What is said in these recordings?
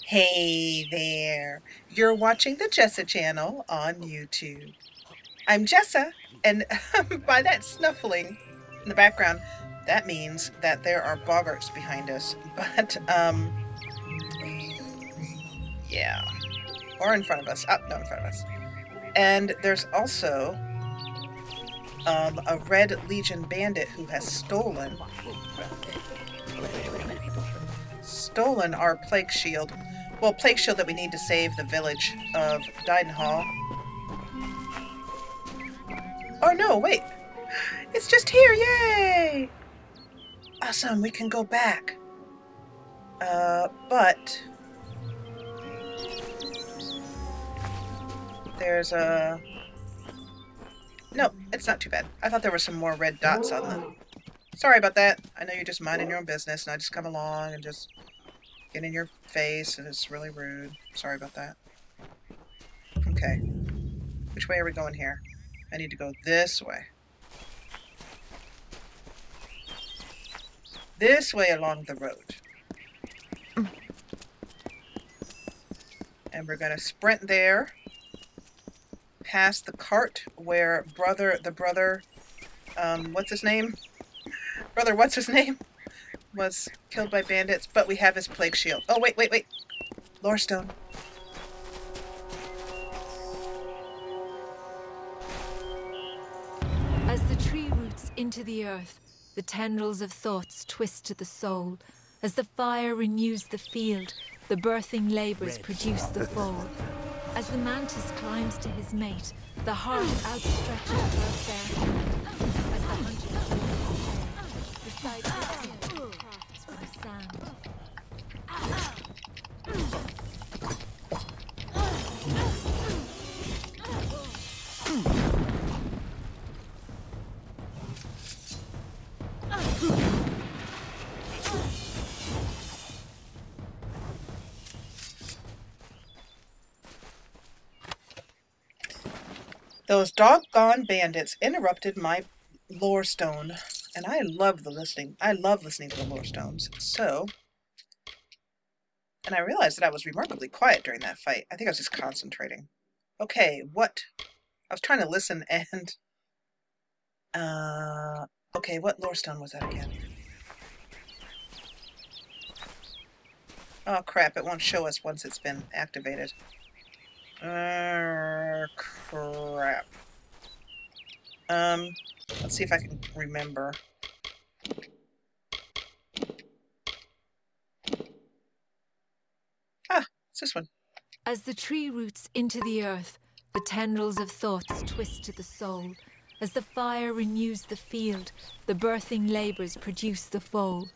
Hey there, you're watching the Jessa Channel on YouTube. I'm Jessa, and by that snuffling in the background, that means that there are boggarts behind us. But, yeah. Or in front of us. No, in front of us. And there's also a Red Legion bandit who has stolen our plague shield. Well, plague shield that we need to save the village of Didenhil. Oh no, wait. It's just here, yay! Awesome, we can go back. But there's a... No, it's not too bad. I thought there were some more red dots on them. Sorry about that. I know you're just minding your own business, and I just come along and just get in your face, and it's really rude. Sorry about that. Okay. Which way are we going here? I need to go this way. This way along the road. And we're going to sprint there. Past the cart where the brother, what's his name? Brother, what's his name? Was killed by bandits, but we have his plague shield. Oh, wait. Lore stone. As the tree roots into the earth, the tendrils of thoughts twist to the soul. As the fire renews the field, the birthing labors produce the foal. As the mantis climbs to his mate, the heart outstretches her fair hand. As the hunter kills its prey, beside the hill crafts from sand. Those doggone bandits interrupted my lore stone, and I love listening to the lore stones. So, and I realized that I was remarkably quiet during that fight. I think I was just concentrating. Okay, what? I was trying to listen and, okay, what lore stone was that again? Oh crap, it won't show us once it's been activated. Crap. Let's see if I can remember. Ah, it's this one. As the tree roots into the earth, the tendrils of thoughts twist to the soul. As the fire renews the field, the birthing labors produce the foal.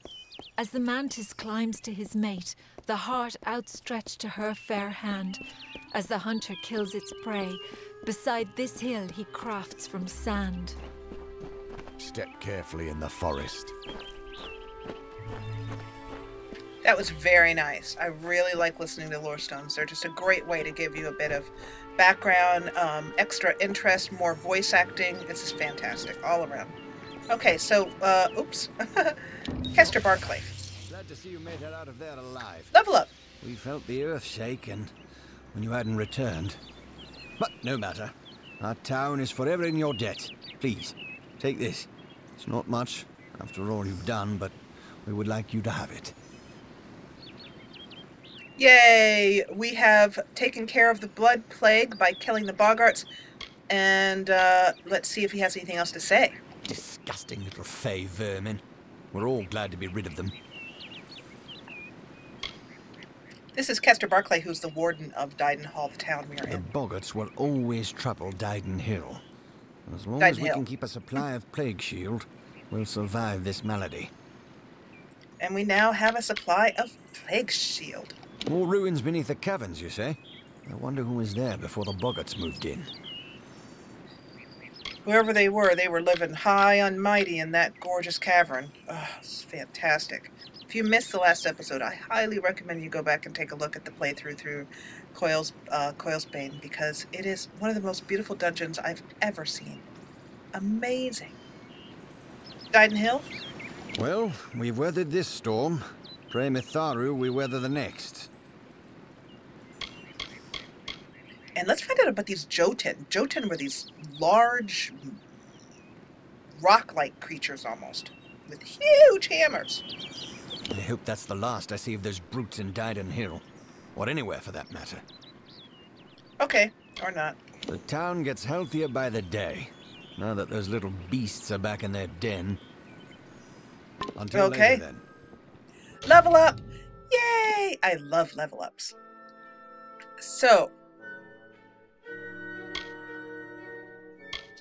As the mantis climbs to his mate, the heart outstretched to her fair hand. As the hunter kills its prey, beside this hill he crafts from sand. Step carefully in the forest. That was very nice. I really like listening to lore stones. They're just a great way to give you a bit of background, extra interest, more voice acting. This is fantastic all around. Okay, so, oops. Kester Barclay. Glad to see you made it out of there alive. Level up. We felt the earth shake and when you hadn't returned. But no matter. Our town is forever in your debt. Please, take this. It's not much, after all you've done, but we would like you to have it. Yay! We have taken care of the blood plague by killing the boggarts. And, let's see if he has anything else to say. Disgusting little fey vermin. We're all glad to be rid of them. This is Kester Barclay, who's the warden of Didenhil, the town we are The in. boggarts will always trouble Didenhil. As long as we can keep a supply of plague shield, we'll survive this malady. And we now have a supply of plague shield. More ruins beneath the caverns, you say? I wonder who was there before the boggarts moved in. Whoever they were living high and mighty in that gorgeous cavern. Oh, it's fantastic. If you missed the last episode, I highly recommend you go back and take a look at the playthrough through Coil's Bane, because it is one of the most beautiful dungeons I've ever seen. Amazing. Didenhil? Well, we've weathered this storm. Pray Mitharu we weather the next. And let's find out about these Jotun. Jotun were these large, rock-like creatures almost, with huge hammers. I hope that's the last I see of those brutes in Didenhil. Or anywhere for that matter. Okay, or not. The town gets healthier by the day, now that those little beasts are back in their den. Until Okay. later, then. Level up! Yay! I love level ups. So,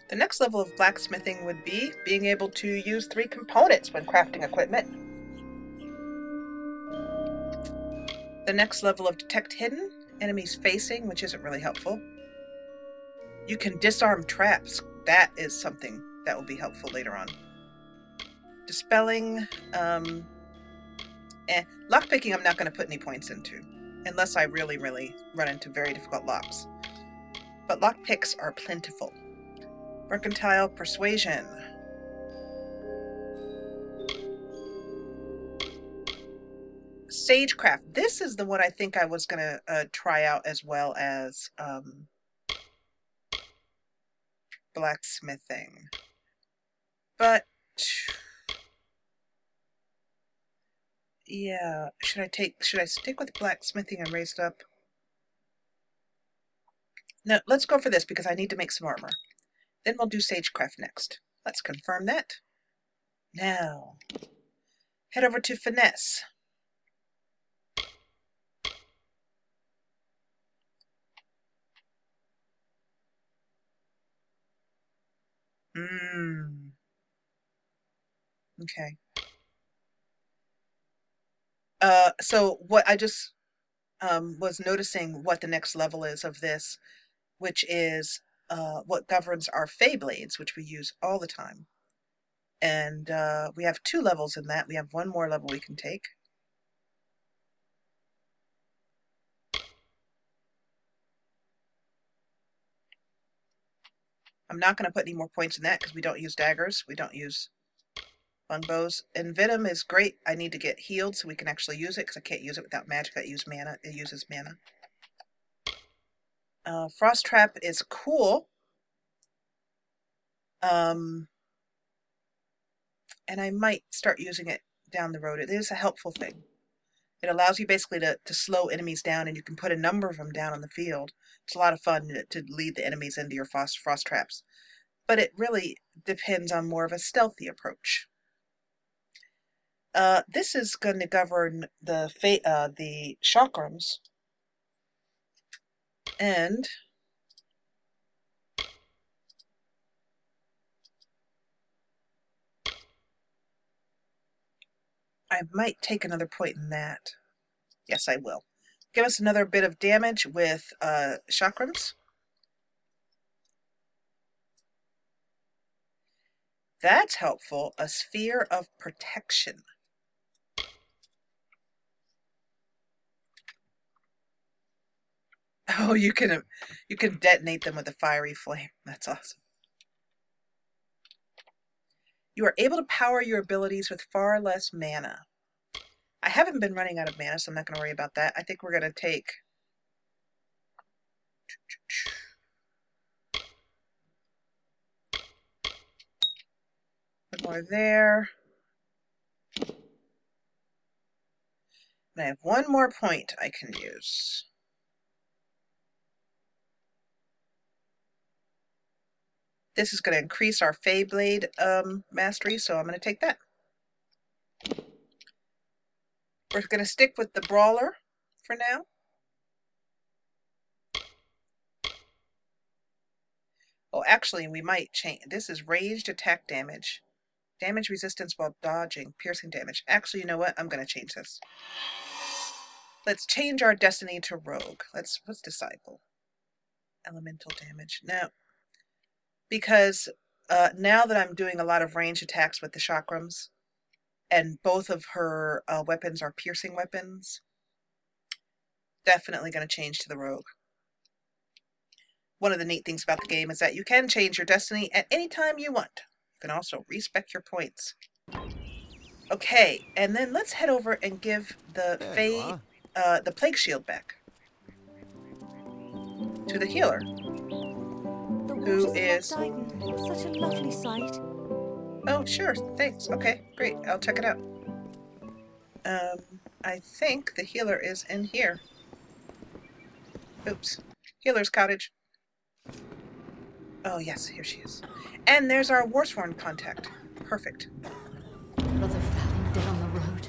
the next level of blacksmithing would be being able to use 3 components when crafting equipment. The next level of detect hidden, enemies facing, which isn't really helpful. You can disarm traps. That is something that will be helpful later on. Dispelling, lockpicking I'm not going to put any points into, unless I really run into very difficult locks. But lockpicks are plentiful. Mercantile persuasion. Sagecraft. This is the one I think I was going to try out, as well as blacksmithing. But yeah, should I stick with blacksmithing and raised up? No, let's go for this because I need to make some armor. Then we'll do Sagecraft next. Let's confirm that. Now, head over to Finesse. Okay. So what I just was noticing what the next level is of this, which is what governs our Feyblades, which we use all the time. And we have 2 levels in that. We have 1 more level we can take. I'm not going to put any more points in that because we don't use daggers. We don't use longbows. And Venom is great. I need to get healed so we can actually use it because I can't use it without magic that uses mana. It uses mana. Frost Trap is cool. And I might start using it down the road. It is a helpful thing. It allows you basically to slow enemies down, and you can put a number of them down on the field. It's a lot of fun to lead the enemies into your frost traps. But it really depends on more of a stealthy approach. This is going to govern the Chakrams. And I might take another point in that. Yes, I will. Give us another bit of damage with Chakrams. That's helpful. A sphere of protection. Oh, you can detonate them with a fiery flame. That's awesome. You are able to power your abilities with far less mana. I haven't been running out of mana, so I'm not going to worry about that. I think we're going to take... One more there. And I have 1 more point I can use. This is going to increase our Feyblade mastery, so I'm going to take that. We're going to stick with the Brawler for now. Oh, actually, we might change. This is ranged attack damage. Damage resistance while dodging. Piercing damage. Actually, you know what? I'm going to change this. Let's change our destiny to Rogue. What's Disciple? Elemental damage. No. Because now that I'm doing a lot of range attacks with the Chakrams, and both of her weapons are piercing weapons, definitely going to change to the Rogue. One of the neat things about the game is that you can change your destiny at any time you want. You can also respec your points. Okay, and then let's head over and give the Plague Shield back. to the healer. The Who waters is... of Didenhil, such a lovely sight. Oh, sure, thanks. Okay, great, I'll check it out. I think the healer is in here. Oops. Healer's cottage. Oh, yes, here she is. And there's our Warsworn contact. Perfect. Brother Fallen dead on the road.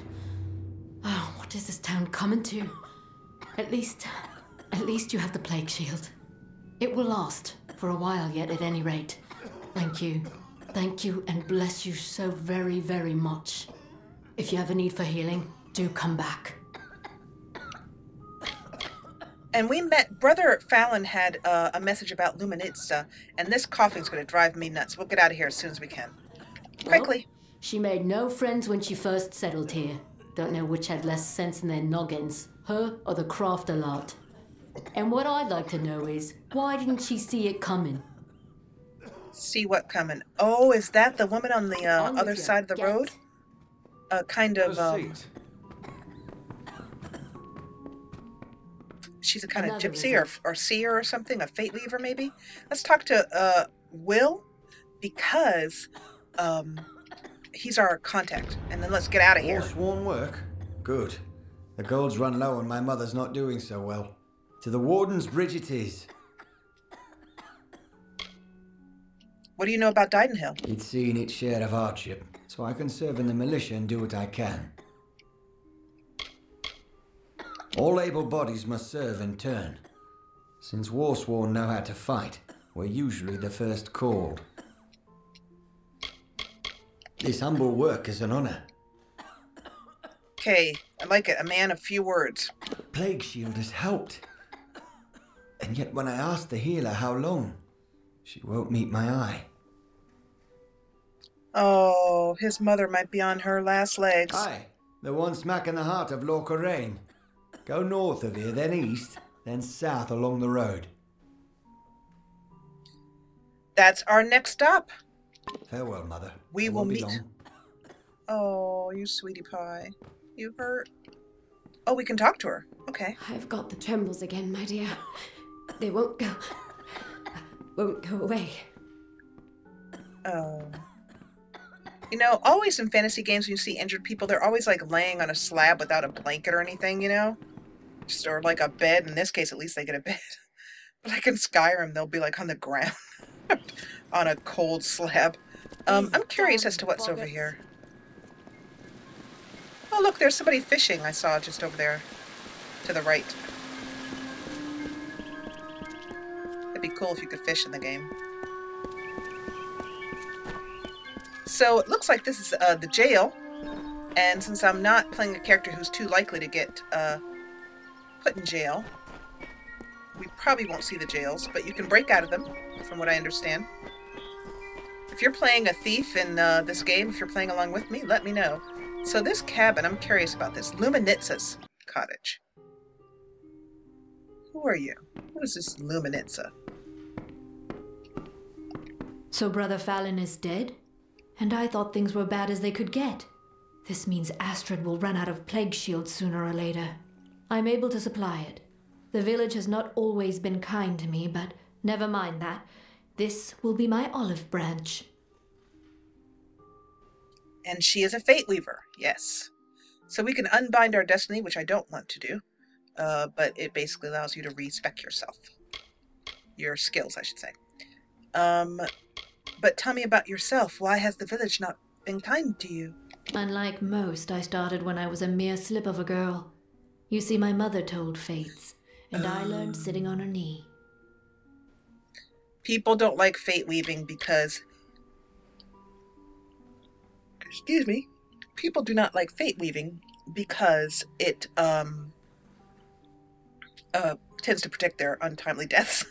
Oh, what is this town coming to? At least you have the plague shield. It will last for a while yet, at any rate. Thank you. Thank you, and bless you so very, very much. If you have a need for healing, do come back. And we met... Brother Fallen had a message about Luminitsa, and this coughing's going to drive me nuts. We'll get out of here as soon as we can. Quickly. Well, she made no friends when she first settled here. Don't know which had less sense in their noggins, her or the crafter lot. And what I'd like to know is, why didn't she see it coming? See what coming? Oh, is that the woman on the other side of the road? Kind of, she's a kind of gypsy or seer or something, a Fateweaver maybe? Let's talk to Will, because he's our contact, and then let's get out of here. Forsworn work? Good. The gold's run low and my mother's not doing so well. To the Warden's bridge it is. What do you know about Didenhil? It's seen its share of hardship, so I can serve in the militia and do what I can. All able bodies must serve in turn. Since Warsworn know how to fight, we're usually the first called. This humble work is an honor. Okay, I like it. A man of few words. The plague shield has helped. And yet when I asked the healer how long, she won't meet my eye. Oh, his mother might be on her last legs. Aye, the one smack in the heart of Lorcoraine. Go north of here, then east, then south along the road. That's our next stop. Farewell, Mother. We I will won't be meet. long. Oh, you sweetie pie. You hurt? Oh, we can talk to her. Okay. I've got the trembles again, my dear. They won't go away. Oh. You know, always in fantasy games when you see injured people, they're always like laying on a slab without a blanket or anything, you know? Just, or like a bed. In this case, at least they get a bed. But like in Skyrim, they'll be like on the ground. On a cold slab. I'm curious as to what's over here. Oh, look, there's somebody fishing I saw just over there. To the right. It'd be cool if you could fish in the game. So it looks like this is the jail. And since I'm not playing a character who's too likely to get put in jail, we probably won't see the jails, but you can break out of them, from what I understand. If you're playing a thief in this game, if you're playing along with me, let me know. So this cabin, I'm curious about this. Luminitsa's cottage. Who are you? Who is this Luminitsa? So Brother Fallen is dead? And I thought things were bad as they could get. This means Astrid will run out of plague shields sooner or later. I'm able to supply it. The village has not always been kind to me, but never mind that. This will be my olive branch. And she is a Fateweaver, yes. So we can unbind our destiny, which I don't want to do. But it basically allows you to respec yourself. Your skills, I should say. But tell me about yourself. Why has the village not been kind to you? Unlike most, I started when I was a mere slip of a girl. You see, my mother told fates, and I learned sitting on her knee. People don't like fate weaving because... Excuse me. People do not like fate weaving because it tends to predict their untimely deaths.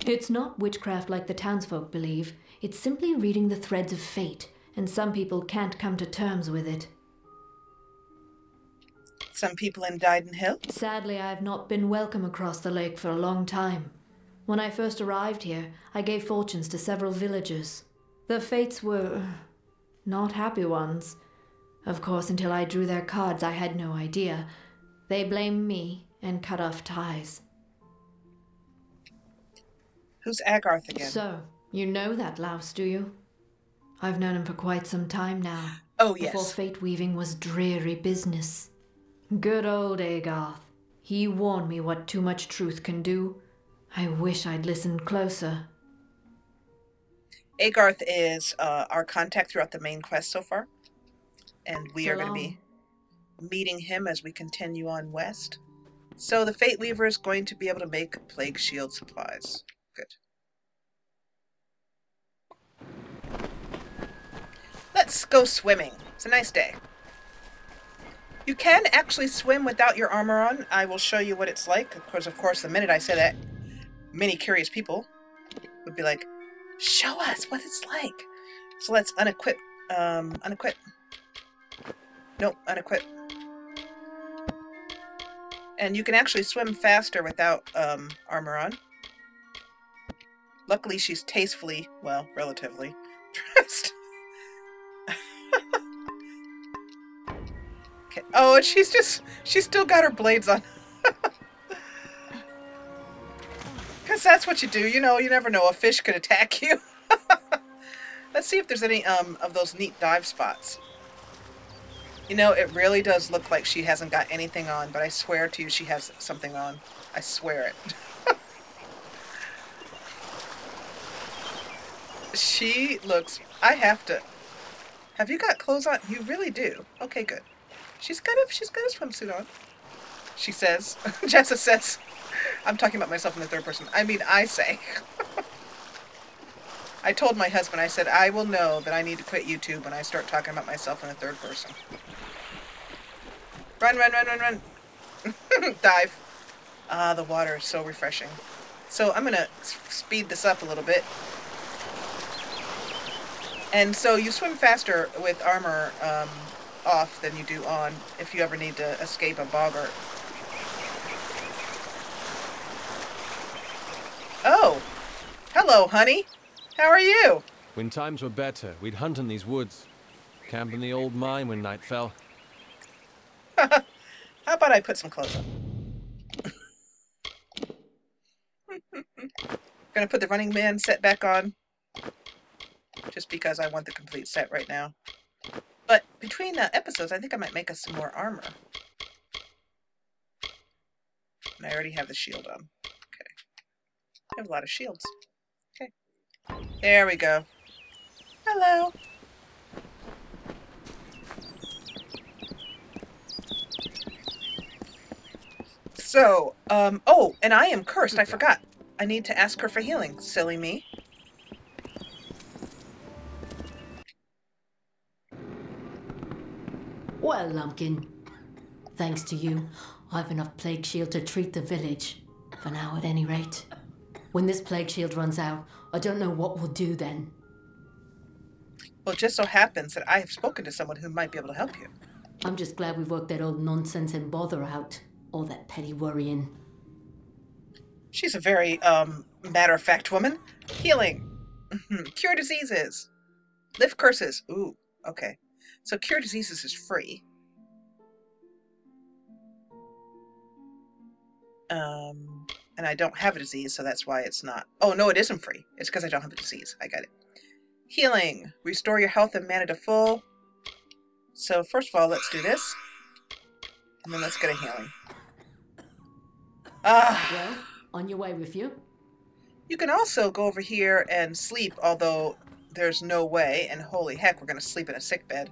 It's not witchcraft like the townsfolk believe. It's simply reading the threads of fate, and some people can't come to terms with it. Some people in Didenhil? Sadly, I have not been welcome across the lake for a long time. When I first arrived here, I gave fortunes to several villagers. The fates were not happy ones. Of course, until I drew their cards, I had no idea. They blamed me and cut off ties. Who's Agarth again? So, you know that louse, do you? I've known him for quite some time now. Oh, yes. Before fate weaving was dreary business. Good old Agarth. He warned me what too much truth can do. I wish I'd listened closer. Agarth is our contact throughout the main quest so far. And we are going to be meeting him as we continue on west. So the Fateweaver is going to be able to make plague shield supplies. Good. Let's go swimming. It's a nice day. You can actually swim without your armor on. I will show you what it's like. Of course, the minute I say that, many curious people would be like, show us what it's like. So let's unequip. Unequip. Nope, unequip. And you can actually swim faster without armor on. Luckily, she's tastefully, well, relatively, dressed. Okay. Oh, and she's still got her blades on. Because that's what you do. You know, you never know. A fish could attack you. Let's see if there's any of those neat dive spots. You know, it really does look like she hasn't got anything on, but I swear to you she has something on. I swear it. She looks... I have to... Have you got clothes on? You really do. Okay, good. She's got a swimsuit on. She says. Jessa says. I'm talking about myself in the third person. I mean, I say. I told my husband, I said, I will know that I need to quit YouTube when I start talking about myself in the third person. Run, run, run, run, run. Dive. Ah, the water is so refreshing. So I'm going to speed this up a little bit. And so you swim faster with armor off than you do on if you ever need to escape a boggart. Oh! Hello, honey! How are you? When times were better, we'd hunt in these woods. Camp in the old mine when night fell. How about I put some clothes on? Gonna put the Running Man set back on. Just because I want the complete set right now. But between episodes, I think I might make us some more armor. And I already have the shield on. Okay. I have a lot of shields. Okay. There we go. Hello. So, oh, and I am cursed. I forgot. I need to ask her for healing. Silly me. Well, Lumpkin, thanks to you, I've enough plague shield to treat the village. For now, at any rate. When this plague shield runs out, I don't know what we'll do then. Well, it just so happens that I have spoken to someone who might be able to help you. I'm just glad we've worked that old nonsense and bother out. All that petty worrying. She's a very, matter-of-fact woman. Healing. Cure diseases. Lift curses. Ooh, okay. So cure diseases is free. And I don't have a disease, so that's why it's not. Oh, no, it isn't free. It's because I don't have a disease. I got it. Healing. Restore your health and mana to full. So first of all, let's do this. And then let's get a healing. Well, on your way with you. You can also go over here and sleep, although there's no way, and holy heck, we're going to sleep in a sick bed.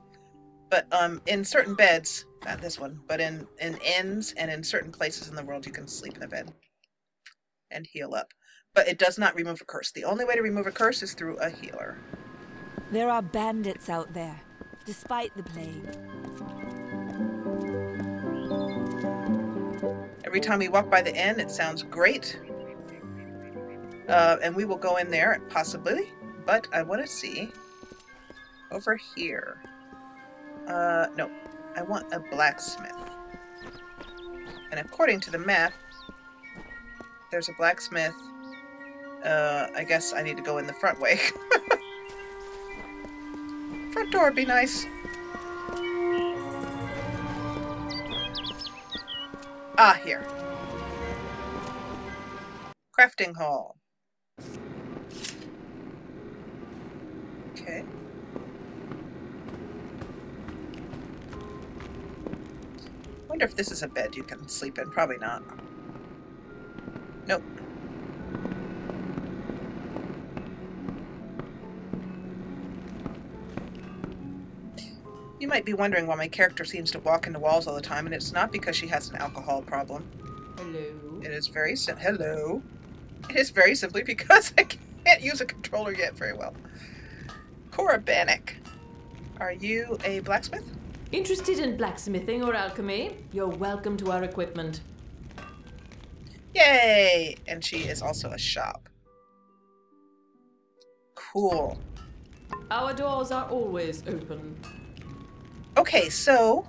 But in certain beds, not this one, but in inns and in certain places in the world, you can sleep in a bed and heal up. But it does not remove a curse. The only way to remove a curse is through a healer. There are bandits out there, despite the plague. Every time we walk by the inn, it sounds great. And we will go in there, possibly. But I want to see over here. No. I want a blacksmith. And according to the map, there's a blacksmith. I guess I need to go in the front way. Front door would be nice. Ah, here. Crafting hall. Okay. Wonder if this is a bed you can sleep in. Probably not. Nope. You might be wondering why my character seems to walk into walls all the time, and it's not because she has an alcohol problem. Hello. It is very hello. It is very simply because I can't use a controller yet very well. Cora Bannock. Are you a blacksmith? Interested in blacksmithing or alchemy? You're welcome to our equipment. Yay! And she is also a shop. Cool. Our doors are always open. Okay, so,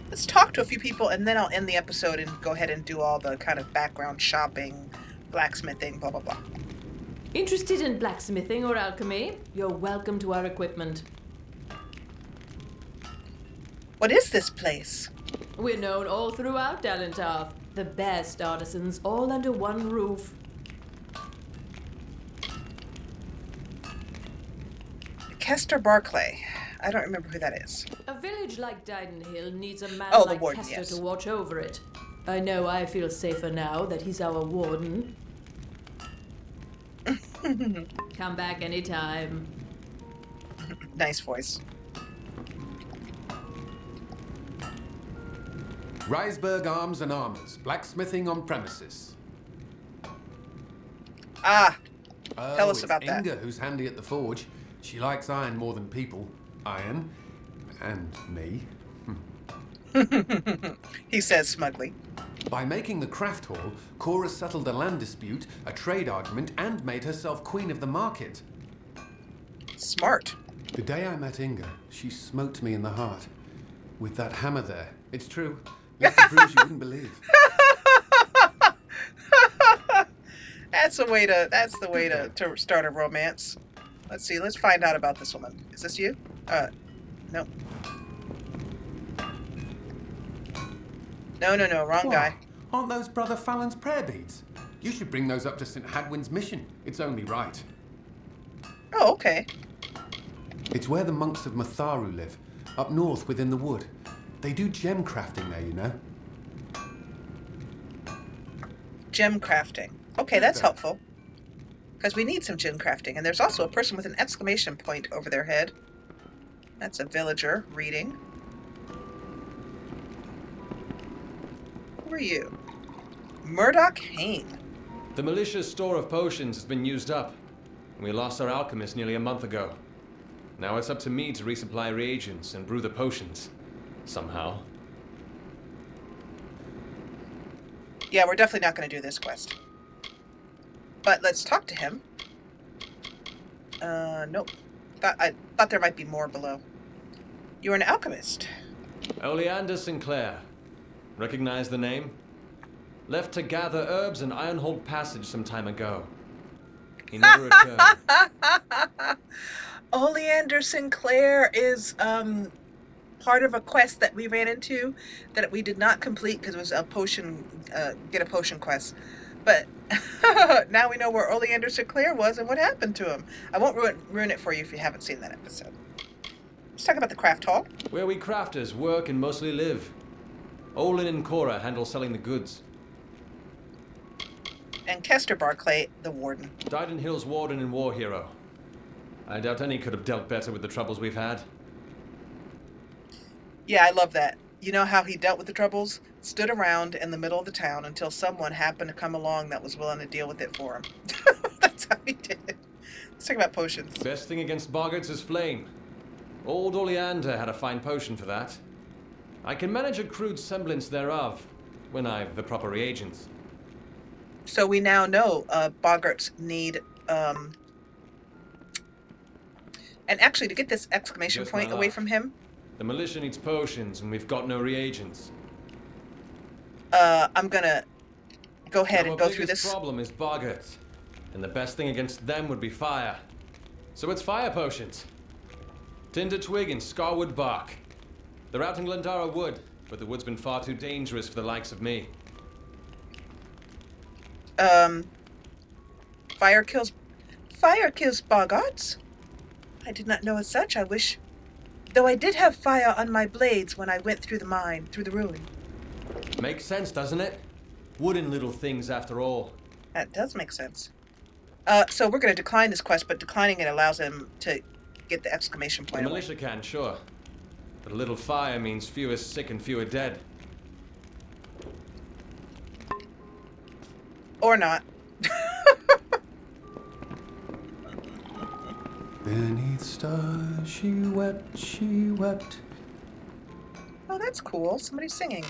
let's talk to a few people and then I'll end the episode and go ahead and do all the kind of background shopping, blacksmithing, blah, blah, blah. Interested in blacksmithing or alchemy? You're welcome to our equipment. What is this place? We're known all throughout Dalentarth. The best artisans, all under one roof. Kester Barclay. I don't remember who that is. A village like Didenhil needs a man Oh, the like warden, Kester yes. to watch over it. I know I feel safer now that he's our warden. Come back anytime. Nice voice. Reisberg Arms and Armors, blacksmithing on premises. Ah, Oh, tell us it's about that. Inga who's handy at the forge. She likes iron more than people. Iron. And me. He says smugly. By making the craft hall, Cora settled a land dispute, a trade argument, and made herself queen of the market. Smart. The day I met Inga, she smote me in the heart. With that hammer there. It's true. Left a bruise you wouldn't believe. That's the way to start a romance. Let's see, let's find out about this woman. Is this you? No. No, wrong guy. Aren't those Brother Fallon's prayer beads? You should bring those up to St. Hadwin's mission. It's only right. Oh, okay. It's where the monks of Matharu live, up north within the wood. They do gem crafting there, you know. Gem crafting. Okay, that's helpful. Because we need some gem crafting. And there's also a person with an exclamation point over their head. That's a villager reading. Who are you? Murdoch Hain. The militia's store of potions has been used up. We lost our alchemist nearly a month ago. Now it's up to me to resupply reagents and brew the potions. Somehow. Yeah, we're definitely not going to do this quest. But let's talk to him. Nope. I thought there might be more below. You're an alchemist. Oleander Sinclair. Recognize the name? Left to gather herbs in Ironhold Passage some time ago. He never returned. Oleander Sinclair is part of a quest that we ran into that we did not complete because it was a potion, get a potion quest. But now we know where Oleander Sinclair was and what happened to him. I won't ruin it for you if you haven't seen that episode. Let's talk about the craft hall. Where we crafters work and mostly live. Olin and Cora handle selling the goods. And Kester Barclay, the warden. Didenhil's warden and war hero. I doubt any could have dealt better with the troubles we've had. Yeah, I love that. You know how he dealt with the troubles? Stood around in the middle of the town until someone happened to come along that was willing to deal with it for him. That's how he did it. Let's talk about potions. Best thing against boggarts is flame. Old Oleander had a fine potion for that. I can manage a crude semblance thereof, when I've the proper reagents. So we now know boggarts need... And actually, to get this exclamation Just point my away luck. from him... The militia needs potions, and we've got no reagents. I'm gonna go ahead and go through Our biggest this. problem is boggarts, and the best thing against them would be fire. So it's fire potions. Tinder twig and scarwood bark. They're out in Glandara wood, but the wood's been far too dangerous for the likes of me. Fire kills fire kills boggarts. I did not know as such, I wish. Though I did have fire on my blades when I went through the mine, through the ruin. Makes sense, doesn't it? Wooden little things after all. That does make sense. So we're going to decline this quest, but declining it allows him to get the exclamation The point away. militia can, sure. But a little fire means fewer sick and fewer dead. Or not. Beneath stars she wept, she wept. Oh, that's cool. Somebody's singing.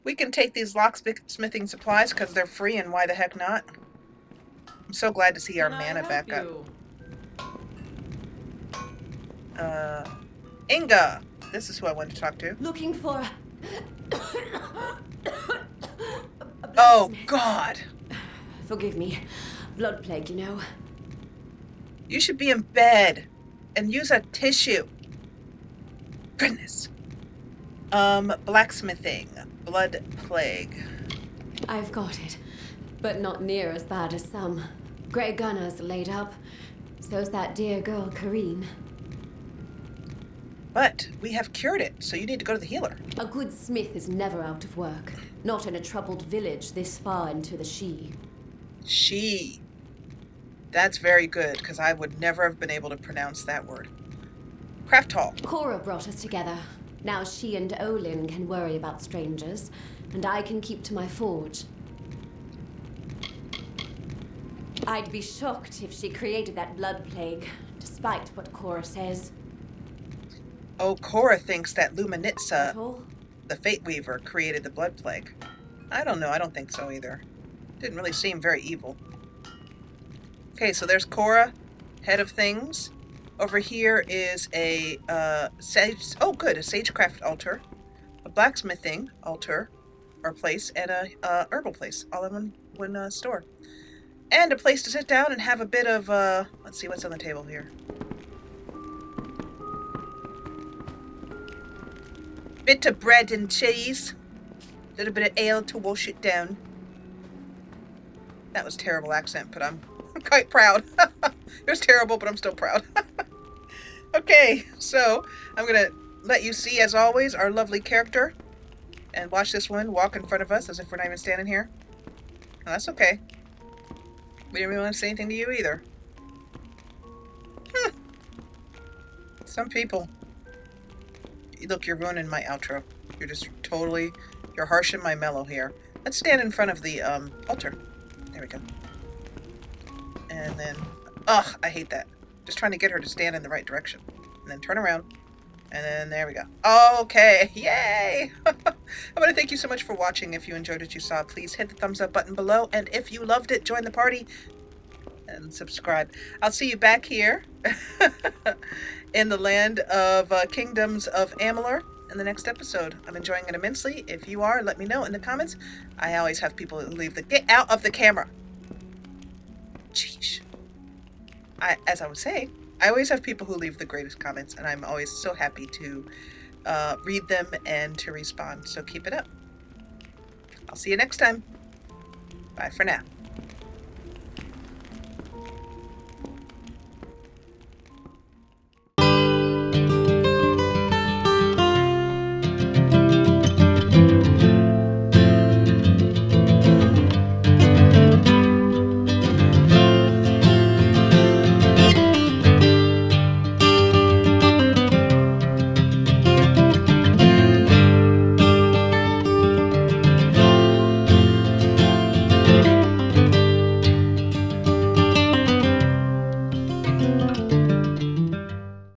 We can take these locksmithing supplies because they're free, and why the heck not? I'm so glad to see our mana back up. Inga! This is who I wanted to talk to. Looking for... Oh, God! Forgive me. Blood plague, you know. You should be in bed and use a tissue. Goodness. Blacksmithing. Blood plague. I've got it, but not near as bad as some. Grey Gunner's laid up. So's that dear girl, Kareen. But we have cured it, so you need to go to the healer. A good smith is never out of work. Not in a troubled village this far into the She. She. That's very good, because I would never have been able to pronounce that word. Craft hall. Cora brought us together. Now she and Olin can worry about strangers, and I can keep to my forge. I'd be shocked if she created that blood plague, despite what Cora says. Oh, Cora thinks that Luminitsa, At all? the Fateweaver, created the blood plague. I don't know. I don't think so either. Didn't really seem very evil. Okay, so there's Cora, head of things. Over here is a sage. Oh, good, a sagecraft altar, a blacksmithing altar or place, and a herbal place, all in one store, and a place to sit down and have a bit of. Let's see what's on the table here. Bit of bread and cheese, a little bit of ale to wash it down. That was a terrible accent, but I'm quite proud. It was terrible, but I'm still proud. Okay, so I'm going to let you see, as always, our lovely character. And watch this one walk in front of us as if we're not even standing here. No, that's okay. We didn't really want to say anything to you either. Some people. Look, you're ruining my outro. You're just totally... You're harshing my mellow here. Let's stand in front of the altar. There we go. And then... Ugh, I hate that. Just trying to get her to stand in the right direction. And then turn around. And then there we go. Okay, yay! I want to thank you so much for watching. If you enjoyed what you saw, please hit the thumbs up button below. And if you loved it, join the party and subscribe. I'll see you back here in the land of Kingdoms of Amalur in the next episode. I'm enjoying it immensely. If you are, let me know in the comments. I always have people who leave the... Get out of the camera! Jeez. As I was saying, I always have people who leave the greatest comments, and I'm always so happy to read them and to respond. So keep it up. I'll see you next time. Bye for now.